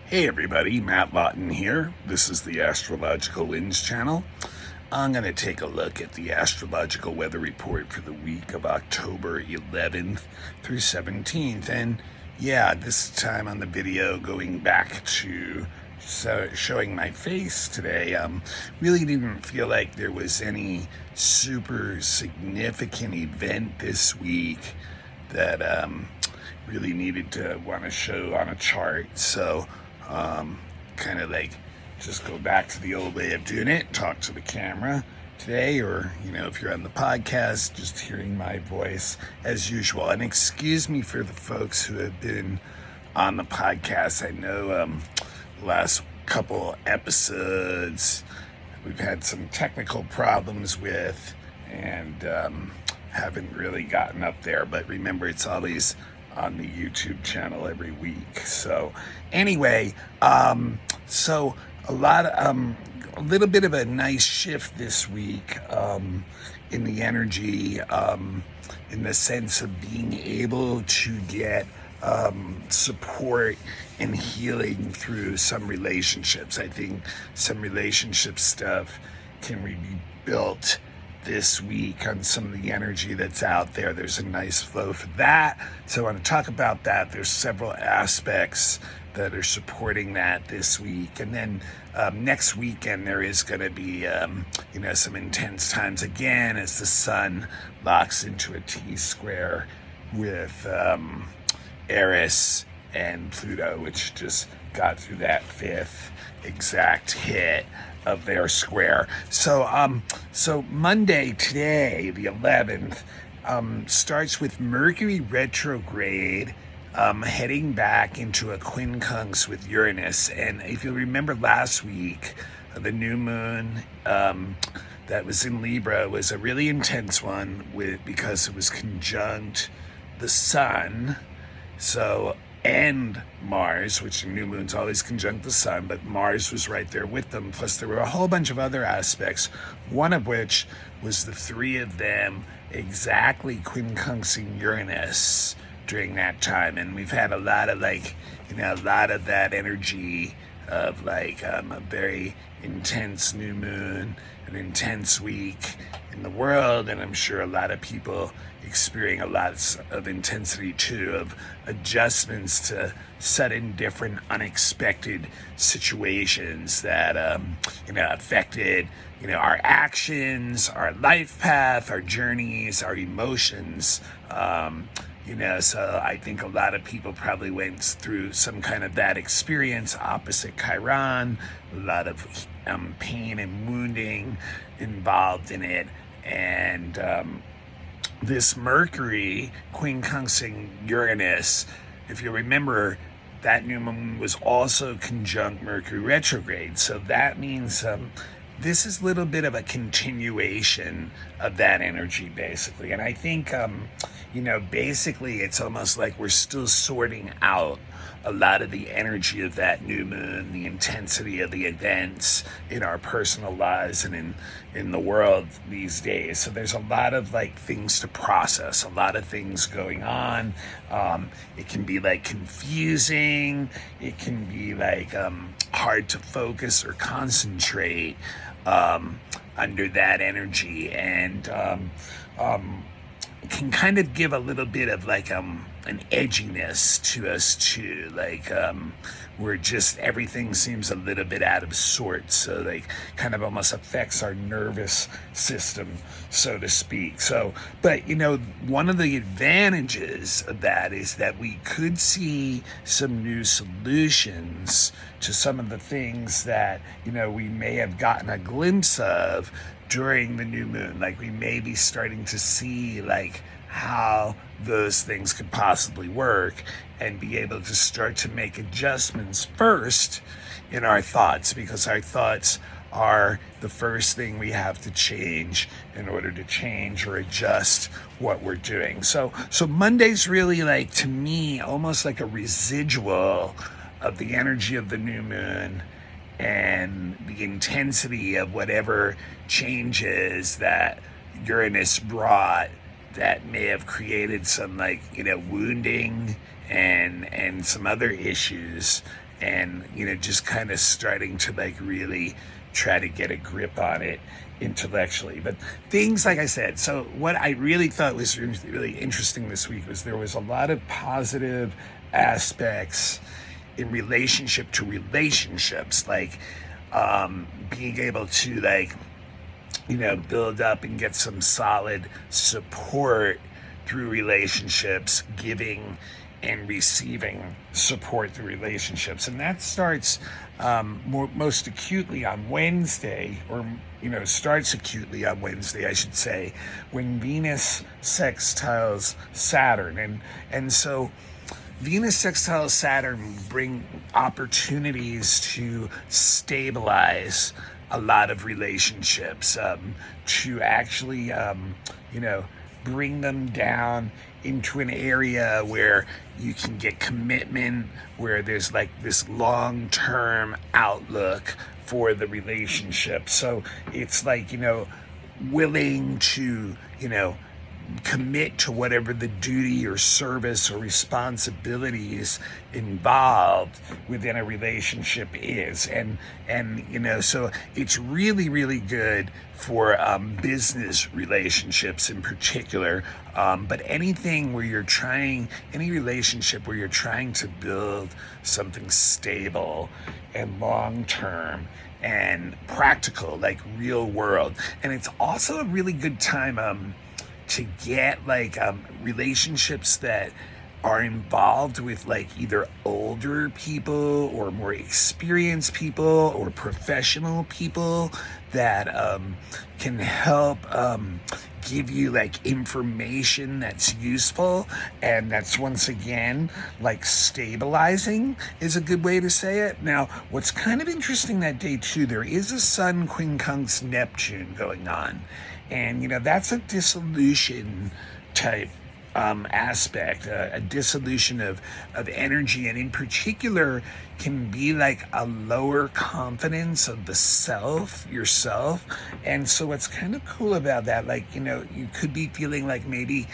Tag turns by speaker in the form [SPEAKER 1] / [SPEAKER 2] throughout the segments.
[SPEAKER 1] Hey everybody, Matt Lawton here. This is the Astrological Winds channel. I'm going to take a look at the astrological weather report for the week of October 11th through 17th. And yeah, this time on the video going back to showing my face today, really didn't feel like there was any super significant event this week that really needed to want to show on a chart. So kind of like just go back to the old way of doing it, talk to the camera today, or if you're on the podcast, just hearing my voice as usual. And excuse me for the folks who have been on the podcast. I know last couple episodes we've had some technical problems with, and haven't really gotten up there, but remember, it's always on the YouTube channel every week. So anyway, so a little bit of a nice shift this week in the energy, in the sense of being able to get support and healing through some relationships. I think some relationship stuff can be built this week on some of the energy that's out there. There's a nice flow for that. So I want to talk about that. There's several aspects that are supporting that this week. And then next weekend, there is going to be, some intense times again as the sun locks into a T-square with Eris and Pluto, which just got through that fifth exact hit of their square. So Monday today, the 11th, starts with Mercury retrograde, heading back into a quincunx with Uranus. And if you remember last week, the new moon that was in Libra was a really intense one because it was conjunct the sun. So, and Mars, which the new moon's always conjunct the sun, but Mars was right there with them. Plus there were a whole bunch of other aspects, one of which was the three of them exactly quincunxing Uranus during that time. And we've had a lot of that energy of a very intense new moon, an intense week in the world, and I'm sure a lot of people experiencing a lot of intensity too, of adjustments to sudden, different, unexpected situations that affected our actions, our life path, our journeys, our emotions. So I think a lot of people probably went through some kind of that experience, opposite Chiron, a lot of pain and wounding involved in it. And this Mercury quincunxing Uranus, if you remember, that new moon was also conjunct Mercury retrograde. So that means this is a little bit of a continuation of that energy, basically. And I think, basically it's almost like we're still sorting out a lot of the energy of that new moon, the intensity of the events in our personal lives and in the world these days. So there's a lot of things to process, a lot of things going on. It can be confusing. It can be hard to focus or concentrate under that energy, and it can kind of give a little bit of an edginess to us too, where just everything seems a little bit out of sorts, so kind of almost affects our nervous system, so to speak. So, but one of the advantages of that is that we could see some new solutions to some of the things that we may have gotten a glimpse of during the new moon. We may be starting to see how those things could possibly work, and be able to start to make adjustments first in our thoughts, because our thoughts are the first thing we have to change in order to change or adjust what we're doing. So Monday's really to me almost like a residual of the energy of the new moon and the intensity of whatever changes that Uranus brought that may have created some wounding and some other issues and just kind of starting to like really try to get a grip on it intellectually. But things, like I said, so what I really thought was really interesting this week was there was a lot of positive aspects in relationship to relationships, like being able to like build up and get some solid support through relationships, giving and receiving support through relationships. And that starts most acutely on Wednesday, or starts acutely on Wednesday, I should say, when Venus sextiles Saturn. And so Venus sextiles Saturn bring opportunities to stabilize a lot of relationships, to actually bring them down into an area where you can get commitment, where there's like this long-term outlook for the relationship. So it's like, willing to, commit to whatever the duty or service or responsibilities involved within a relationship is. And so it's really, really good for business relationships in particular, but any relationship where you're trying to build something stable and long-term and practical, like real world. And it's also a really good time to get like relationships that are involved with like either older people or more experienced people or professional people that can help give you like information that's useful, and that's, once again, like stabilizing is a good way to say it. Now, what's kind of interesting that day too, there is a Sun quincunx Neptune going on, and that's a dissolution type aspect, a dissolution of energy, and in particular can be like a lower confidence of the yourself. And so what's kind of cool about that, like, you could be feeling like maybe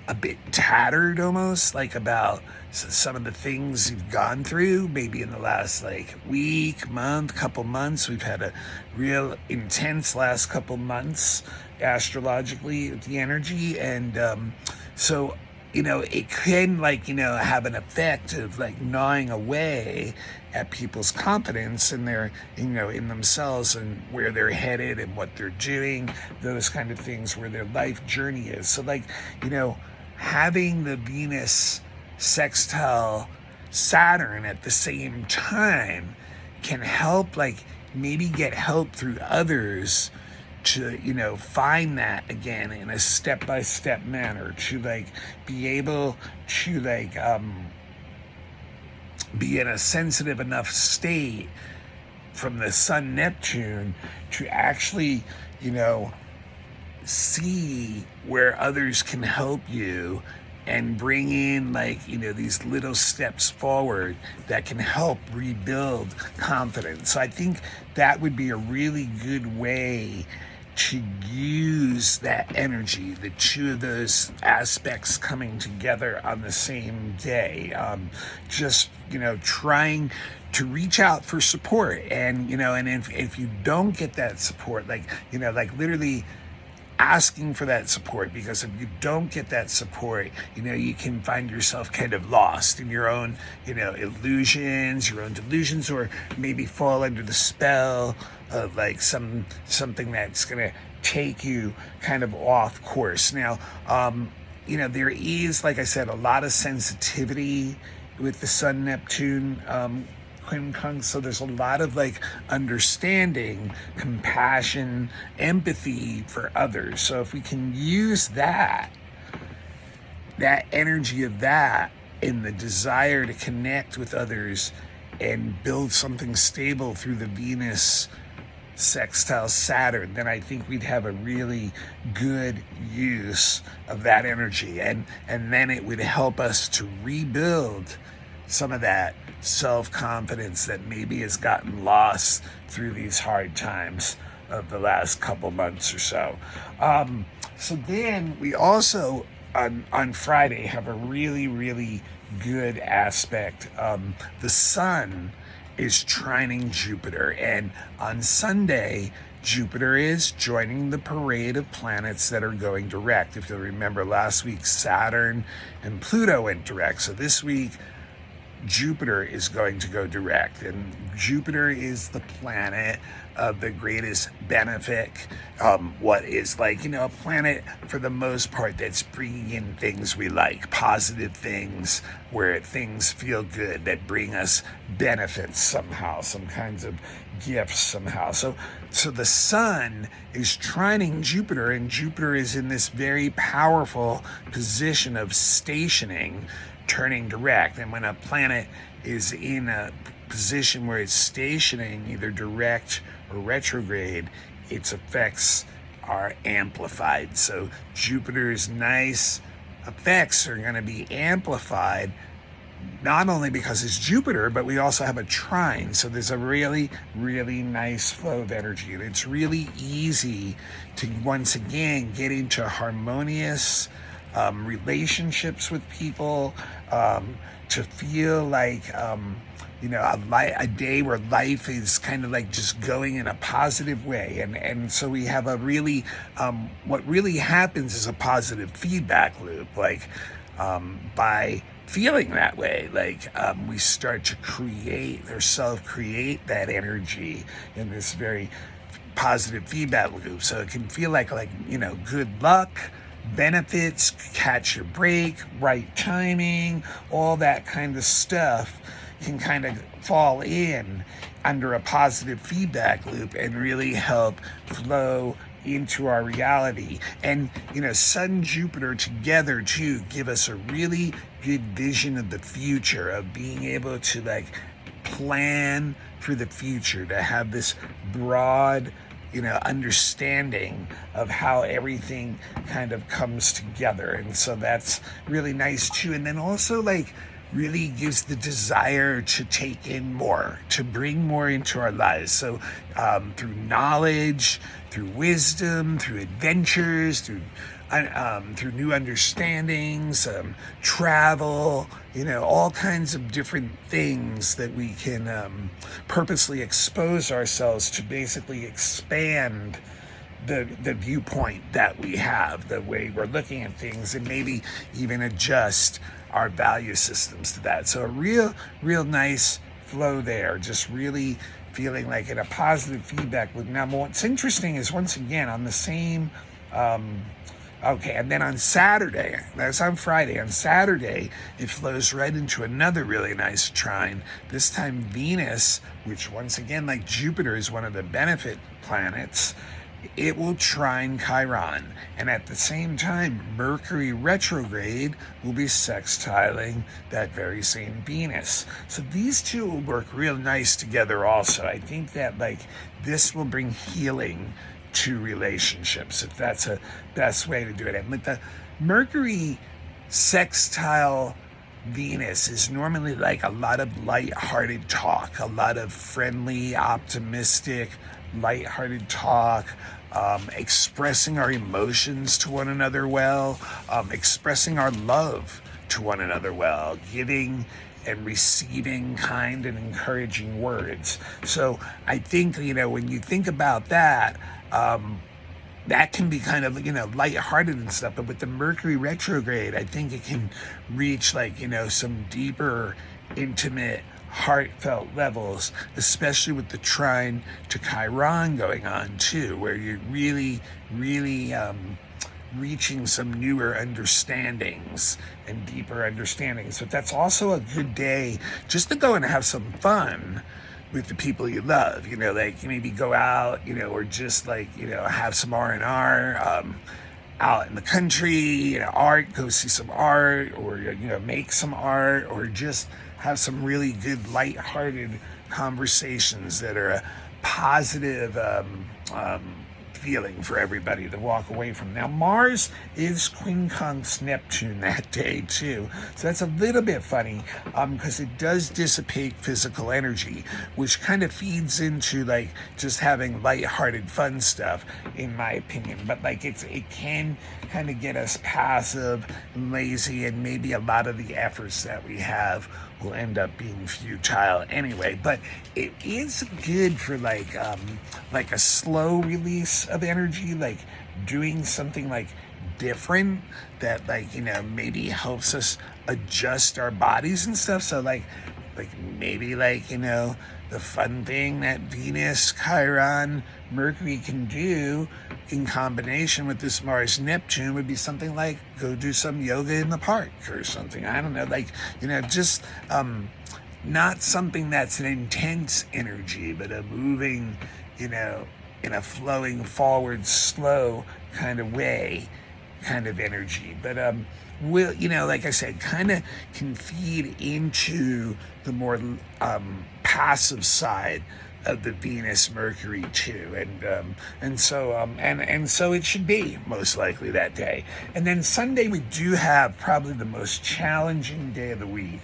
[SPEAKER 1] a bit tattered almost, like about some of the things you've gone through, maybe in the last like week, month, couple months. We've had a real intense last couple months astrologically with the energy, and so it can like have an effect of like gnawing away at people's confidence in their in themselves and where they're headed and what they're doing, those kind of things, where their life journey is. So like having the Venus sextile Saturn at the same time can help like maybe get help through others to find that again in a step-by-step manner, to like be able to like be in a sensitive enough state from the Sun Neptune to actually see where others can help you and bring in like these little steps forward that can help rebuild confidence. So I think that would be a really good way to use that energy, the two of those aspects coming together on the same day. Just trying to reach out for support, and and if you don't get that support, like literally asking for that support, because if you don't get that support, you can find yourself kind of lost in your own, illusions, your own delusions, or maybe fall under the spell of like something that's gonna take you kind of off course. Now, there is, like I said, a lot of sensitivity with the Sun Neptune quincunx, so there's a lot of like understanding, compassion, empathy for others. So if we can use that energy of that in the desire to connect with others and build something stable through the Venus sextile Saturn, then I think we'd have a really good use of that energy, and then it would help us to rebuild some of that self-confidence that maybe has gotten lost through these hard times of the last couple months or so. So then we also on Friday have a really, really good aspect. The sun is trining Jupiter. And on Sunday, Jupiter is joining the parade of planets that are going direct. If you'll remember, last week Saturn and Pluto went direct. So this week Jupiter is going to go direct, and Jupiter is the planet of the greatest benefit. What is like, a planet for the most part that's bringing in things we like, positive things, where things feel good, that bring us benefits somehow, some kinds of gifts somehow. So the sun is trining Jupiter, and Jupiter is in this very powerful position of stationing, turning direct. And when a planet is in a position where it's stationing, either direct or retrograde, its effects are amplified. So Jupiter's nice effects are going to be amplified, not only because it's Jupiter, but we also have a trine. So there's a really, really nice flow of energy. And it's really easy to, once again, get into harmonious relationships with people, to feel like, a day where life is kind of like just going in a positive way. And so we have a really, what really happens is a positive feedback loop. Like, by feeling that way, we start to create or self-create that energy in this very positive feedback loop. So it can feel like good luck, benefits, catch your break, right timing, all that kind of stuff can kind of fall in under a positive feedback loop and really help flow into our reality. And Sun, Jupiter together too give us a really good vision of the future, of being able to plan for the future, to have this broad understanding of how everything kind of comes together. And so that's really nice too. And then also really gives the desire to take in more, to bring more into our lives. So through knowledge, through wisdom, through adventures, through new understandings, travel, all kinds of different things that we can purposely expose ourselves to, basically expand the viewpoint that we have, the way we're looking at things, and maybe even adjust our value systems to that. So a real nice flow there, just really feeling like in a positive feedback loop. Now, what's interesting is, once again, on the same, and then on Saturday, that's on Friday, on Saturday, it flows right into another really nice trine. This time Venus, which once again, like Jupiter, is one of the benefit planets, it will trine Chiron. And at the same time, Mercury retrograde will be sextiling that very same Venus. So these two will work real nice together also. I think that this will bring healing to relationships, if that's a best way to do it. And with the Mercury sextile Venus is normally a lot of lighthearted talk, a lot of friendly, optimistic, lighthearted talk, expressing our emotions to one another well, expressing our love to one another well, giving and receiving kind and encouraging words. So I think, when you think about that, that can be kind of, lighthearted and stuff. But with the Mercury retrograde, I think it can reach some deeper, intimate, heartfelt levels, especially with the trine to Chiron going on too, where you're really, really reaching some newer understandings and deeper understandings. So that's also a good day just to go and have some fun with the people you love, maybe go out, or just have some R&R, out in the country, art, go see some art, or, make some art, or just have some really good lighthearted conversations that are a positive feeling for everybody to walk away from. Now, Mars is quincunx Neptune that day too, so that's a little bit funny, because it does dissipate physical energy, which kind of feeds into just having lighthearted fun stuff, in my opinion. But it can kind of get us passive and lazy, and maybe a lot of the efforts that we have will end up being futile anyway. But it is good for like a slow release of energy, like doing something like different that like maybe helps us adjust our bodies and stuff. So like maybe like the fun thing that Venus, Chiron, Mercury can do in combination with this Mars Neptune would be something like go do some yoga in the park or something. I don't know, like just not something that's an intense energy, but a moving, in a flowing forward, slow kind of way, kind of energy. But will like I said, kind of can feed into the more passive side of the Venus Mercury too, and so it should be most likely that day. And then Sunday we do have probably the most challenging day of the week.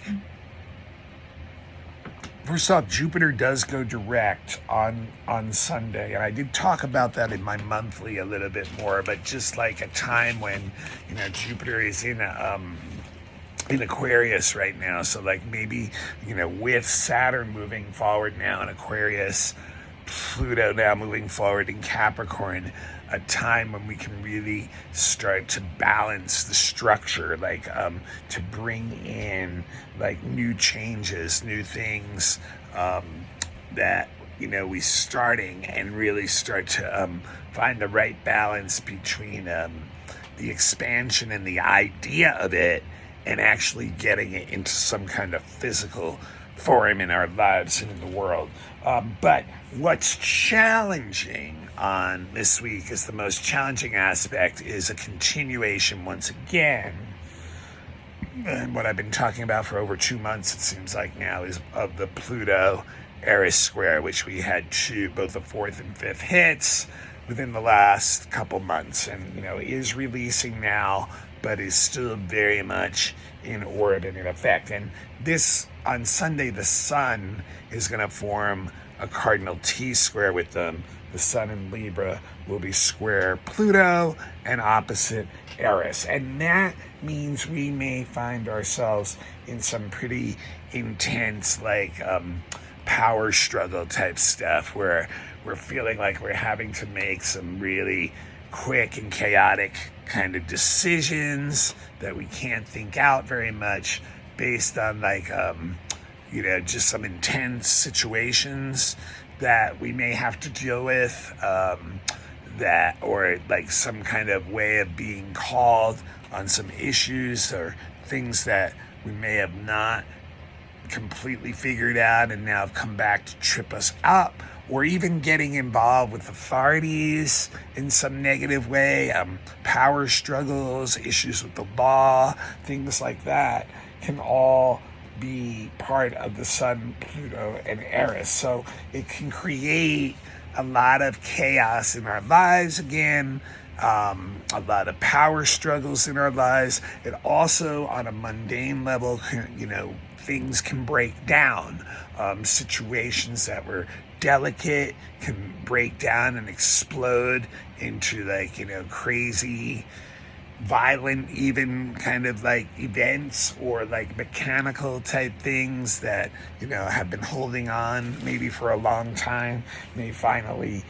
[SPEAKER 1] First off, Jupiter does go direct on Sunday, and I did talk about that in my monthly a little bit more, but just like a time when Jupiter is in Aquarius right now. So like maybe with Saturn moving forward now in Aquarius, Pluto now moving forward in Capricorn, a time when we can really start to balance the structure, like to bring in like new changes, new things that we starting and really start to find the right balance between the expansion and the idea of it and actually getting it into some kind of physical form in our lives and in the world. But what's challenging on this week is the most challenging aspect is a continuation once again. And what I've been talking about for over 2 months, it seems like now, is of the Pluto Eris square, which we had both the fourth and fifth hits within the last couple months, and is releasing now, but is still very much in orbit and in effect. And this on Sunday, the Sun is going to form a cardinal T square with them. The Sun in Libra will be square Pluto and opposite Eris. And that means we may find ourselves in some pretty intense, like power struggle type stuff where we're feeling like we're having to make some really quick and chaotic kind of decisions that we can't think out very much based on like just some intense situations that we may have to deal with, that or like some kind of way of being called on some issues or things that we may have not completely figured out and now have come back to trip us up, or even getting involved with authorities in some negative way, power struggles, issues with the law, things like that can all be part of the Sun, Pluto, and Eris. So it can create a lot of chaos in our lives again, a lot of power struggles in our lives. It also, on a mundane level, things can break down. Situations that were delicate can break down and explode into crazy, violent, even kind of like events or like mechanical type things that have been holding on maybe for a long time may finally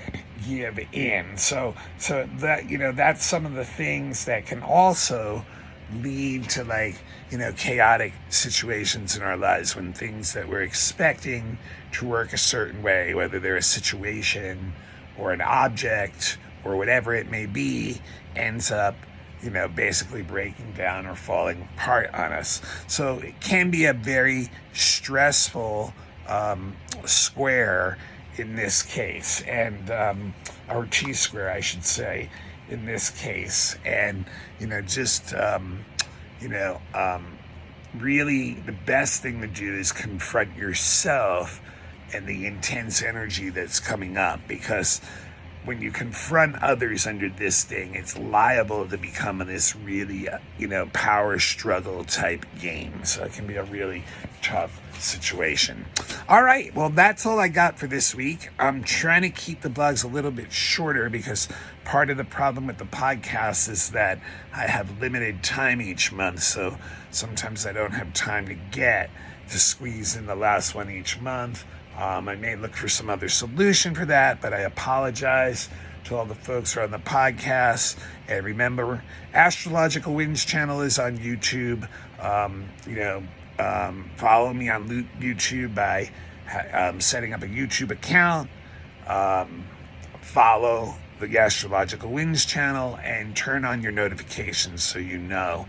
[SPEAKER 1] give in. So that that's some of the things that can also lead to chaotic situations in our lives when things that we're expecting to work a certain way, whether they're a situation or an object or whatever it may be, ends up basically breaking down or falling apart on us. So it can be a very stressful square in this case, and or T-square, I should say, in this case. And really the best thing to do is confront yourself and the intense energy that's coming up, because when you confront others under this thing, it's liable to become this really, power struggle type game. So it can be a really tough situation. All right, well, that's all I got for this week. I'm trying to keep the blogs a little bit shorter because part of the problem with the podcast is that I have limited time each month. So sometimes I don't have time to get to squeeze in the last one each month. I may look for some other solution for that, but I apologize to all the folks who are on the podcast. And remember, Astrological Winds channel is on YouTube. Follow me on YouTube by setting up a YouTube account. Follow the Astrological Winds channel and turn on your notifications so you know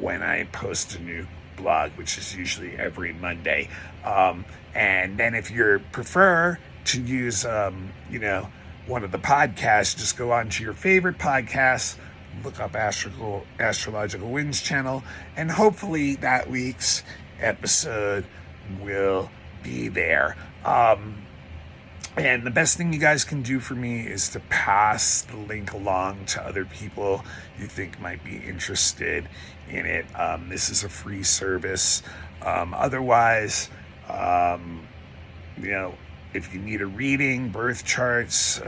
[SPEAKER 1] when I post a new blog, which is usually every Monday. And then if you prefer to use, one of the podcasts, just go on to your favorite podcast, look up Astrological Winds channel, and hopefully that week's episode will be there. And the best thing you guys can do for me is to pass the link along to other people you think might be interested in it. This is a free service. Otherwise, if you need a reading, birth charts,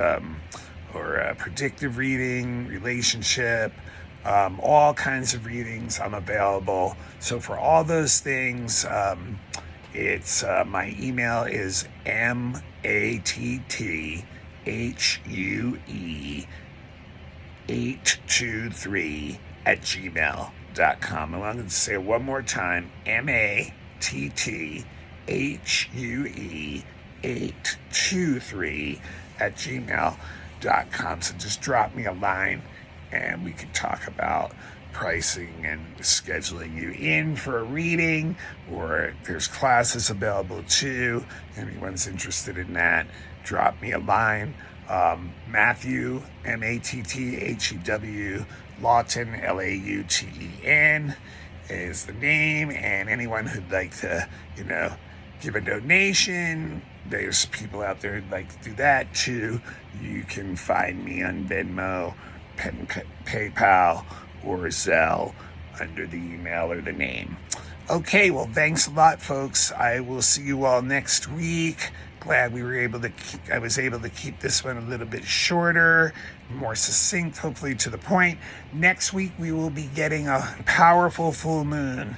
[SPEAKER 1] or a predictive reading, relationship, all kinds of readings, I'm available. So for all those things, it's my email is matthuE823@gmail.com. And I'm going to say it one more time, matthuE823@gmail.com. So just drop me a line and we can talk about pricing and scheduling you in for a reading, or there's classes available too. Anyone's interested in that, drop me a line. Matthew, MATTHEW, Lawton, LAUTEN is the name, and anyone who'd like to, give a donation, there's people out there who'd like to do that too. You can find me on Venmo, PayPal, or Zelle under the email or the name. Okay, well, thanks a lot, folks. I will see you all next week. Glad I was able to keep this one a little bit shorter, more succinct, hopefully to the point. Next week, we will be getting a powerful full moon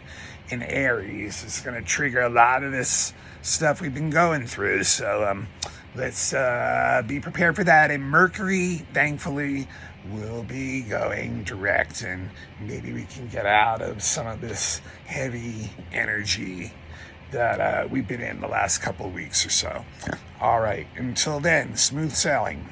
[SPEAKER 1] in Aries. It's going to trigger a lot of this stuff we've been going through. So let's be prepared for that. And Mercury, thankfully, will be going direct, and maybe we can get out of some of this heavy energy that we've been in the last couple of weeks or so. All right, until then, smooth sailing.